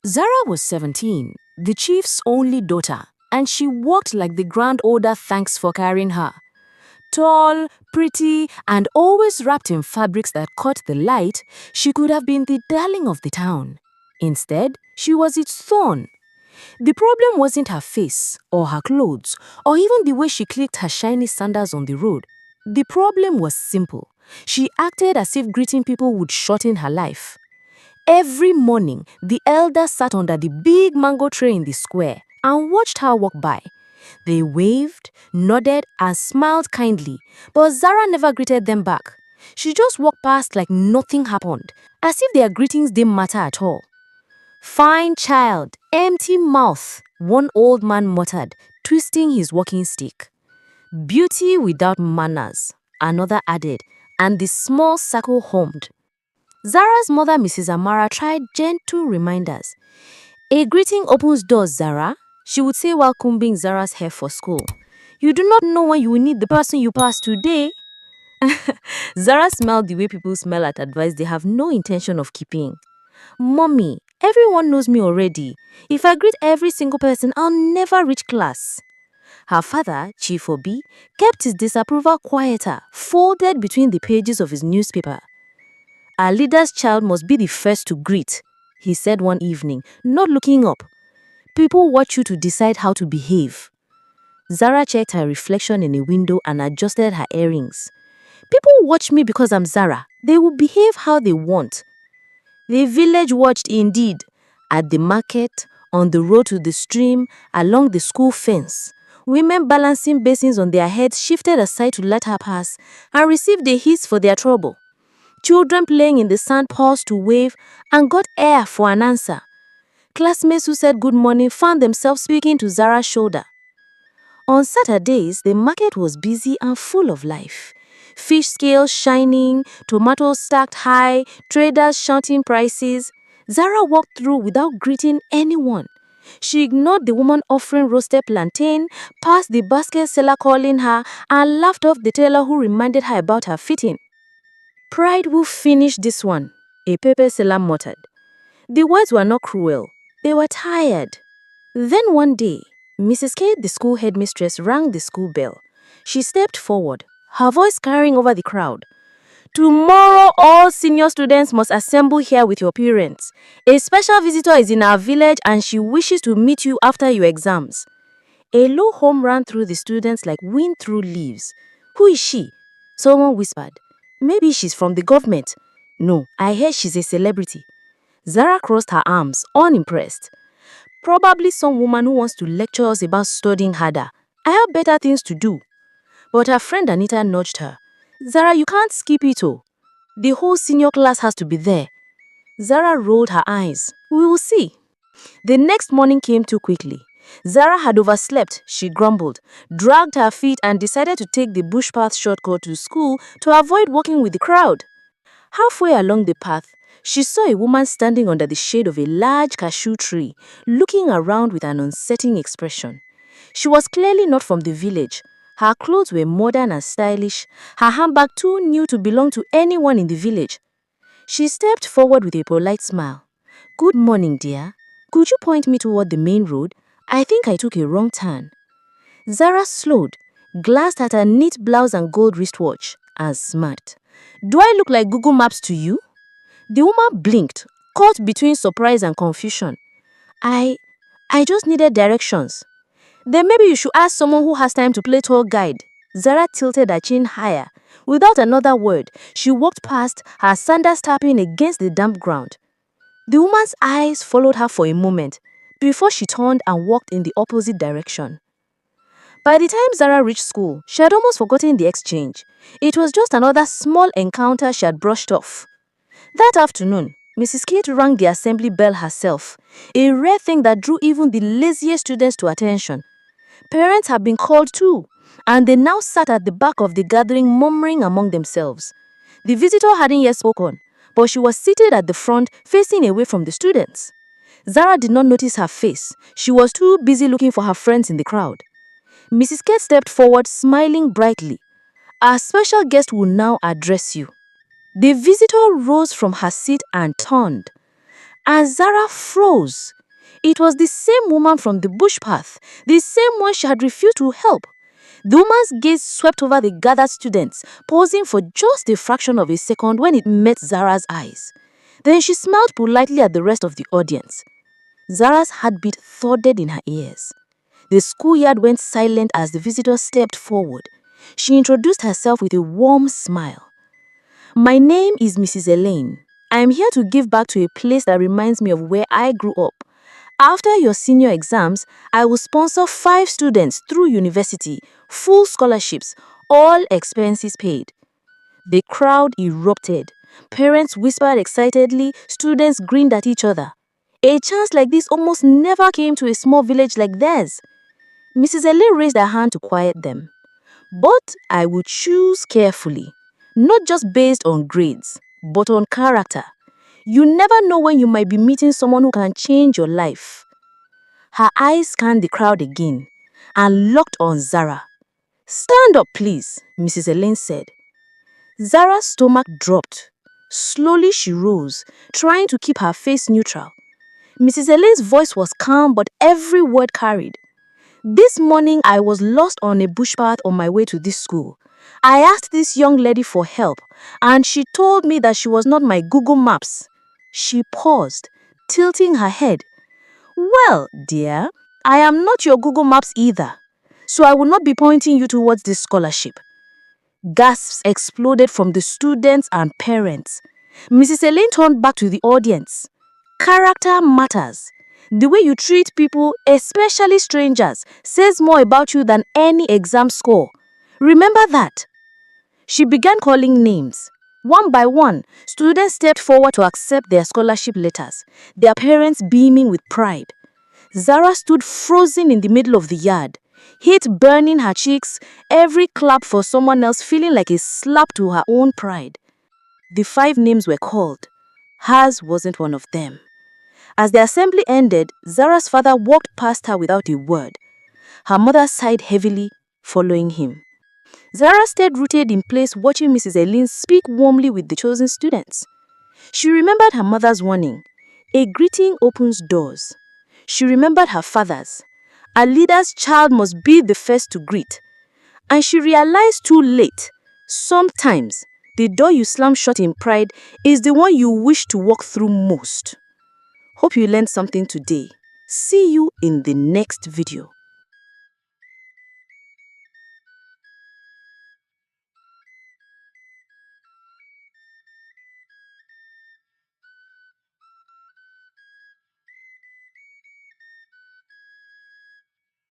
Zara was 17, the chief's only daughter, and she walked like the grand older thanks for carrying her. Tall, pretty, and always wrapped in fabrics that caught the light, she could have been the darling of the town. Instead, she was its thorn. The problem wasn't her face, or her clothes, or even the way she clicked her shiny sandals on the road. The problem was simple. She acted as if greeting people would shorten her life. Every morning, the elders sat under the big mango tree in the square and watched her walk by. They waved, nodded, and smiled kindly, but Zara never greeted them back. She just walked past like nothing happened, as if their greetings didn't matter at all. "Fine child, empty mouth," one old man muttered, twisting his walking stick. "Beauty without manners," another added, and the small circle hummed. Zara's mother, Mrs. Amara, tried gentle reminders. "A greeting opens doors, Zara," she would say while combing Zara's hair for school. "You do not know when you will need the person you pass today." Zara smiled the way people smile at advice they have no intention of keeping. "Mommy, everyone knows me already. If I greet every single person, I'll never reach class." Her father, Chief Obi, kept his disapproval quieter, folded between the pages of his newspaper. "Our leader's child must be the first to greet," he said one evening, not looking up. "People watch you to decide how to behave." Zara checked her reflection in a window and adjusted her earrings. "People watch me because I'm Zara. They will behave how they want." The village watched indeed. At the market, on the road to the stream, along the school fence. Women balancing basins on their heads shifted aside to let her pass and received a hiss for their trouble. Children playing in the sand paused to wave and got air for an answer. Classmates who said good morning found themselves speaking to Zara's shoulder. On Saturdays, the market was busy and full of life. Fish scales shining, tomatoes stacked high, traders shouting prices. Zara walked through without greeting anyone. She ignored the woman offering roasted plantain, passed the basket seller calling her, and laughed off the tailor who reminded her about her fitting. "Pride will finish this one," a paper seller muttered. The words were not cruel. They were tired. Then one day, Mrs. Kate, the school headmistress, rang the school bell. She stepped forward, her voice carrying over the crowd. "Tomorrow, all senior students must assemble here with your parents. A special visitor is in our village and she wishes to meet you after your exams." A low hum ran through the students like wind through leaves. "Who is she?" someone whispered. "Maybe she's from the government." "No, I hear she's a celebrity." Zara crossed her arms, unimpressed. "Probably some woman who wants to lecture us about studying harder. I have better things to do." But her friend Anita nudged her. "Zara, you can't skip it, oh. The whole senior class has to be there." Zara rolled her eyes. "We will see." The next morning came too quickly. Zara had overslept, she grumbled, dragged her feet and decided to take the bush path shortcut to school to avoid walking with the crowd. Halfway along the path, she saw a woman standing under the shade of a large cashew tree, looking around with an uncertain expression. She was clearly not from the village. Her clothes were modern and stylish, her handbag too new to belong to anyone in the village. She stepped forward with a polite smile. "Good morning, dear. Could you point me toward the main road? I think I took a wrong turn." Zara slowed, glanced at her neat blouse and gold wristwatch, and smirked. "Do I look like Google Maps to you?" The woman blinked, caught between surprise and confusion. I just needed directions." "Then maybe you should ask someone who has time to play tour guide." Zara tilted her chin higher. Without another word, she walked past, her sandals tapping against the damp ground. The woman's eyes followed her for a moment, before she turned and walked in the opposite direction. By the time Zara reached school, she had almost forgotten the exchange. It was just another small encounter she had brushed off. That afternoon, Mrs. Kate rang the assembly bell herself, a rare thing that drew even the laziest students to attention. Parents had been called too, and they now sat at the back of the gathering murmuring among themselves. The visitor hadn't yet spoken, but she was seated at the front facing away from the students. Zara did not notice her face. She was too busy looking for her friends in the crowd. Mrs. Kate stepped forward, smiling brightly. "Our special guest will now address you." The visitor rose from her seat and turned. And Zara froze. It was the same woman from the bush path, the same one she had refused to help. The woman's gaze swept over the gathered students, pausing for just a fraction of a second when it met Zara's eyes. Then she smiled politely at the rest of the audience. Zara's heartbeat thudded in her ears. The schoolyard went silent as the visitor stepped forward. She introduced herself with a warm smile. "My name is Mrs. Elaine. I am here to give back to a place that reminds me of where I grew up. After your senior exams, I will sponsor 5 students through university, full scholarships, all expenses paid." The crowd erupted. Parents whispered excitedly, students grinned at each other. A chance like this almost never came to a small village like theirs. Mrs. Elaine raised her hand to quiet them. "But I will choose carefully, not just based on grades, but on character. You never know when you might be meeting someone who can change your life." Her eyes scanned the crowd again and locked on Zara. "Stand up, please," Mrs. Elaine said. Zara's stomach dropped. Slowly she rose, trying to keep her face neutral. Mrs. Elaine's voice was calm, but every word carried. "This morning I was lost on a bush path on my way to this school. I asked this young lady for help, and she told me that she was not my Google Maps." She paused, tilting her head. "Well, dear, I am not your Google Maps either, so I will not be pointing you towards this scholarship." Gasps exploded from the students and parents. Mrs. Elaine turned back to the audience. "Character matters. The way you treat people, especially strangers, says more about you than any exam score. Remember that." She began calling names. One by one, students stepped forward to accept their scholarship letters, their parents beaming with pride. Zara stood frozen in the middle of the yard, heat burning her cheeks, every clap for someone else feeling like a slap to her own pride. The 5 names were called. Hers wasn't one of them. As the assembly ended, Zara's father walked past her without a word. Her mother sighed heavily, following him. Zara stayed rooted in place, watching Mrs. Elaine speak warmly with the chosen students. She remembered her mother's warning, "A greeting opens doors." She remembered her father's, "A leader's child must be the first to greet." And she realized too late, sometimes the door you slam shut in pride is the one you wish to walk through most. Hope you learned something today. See you in the next video.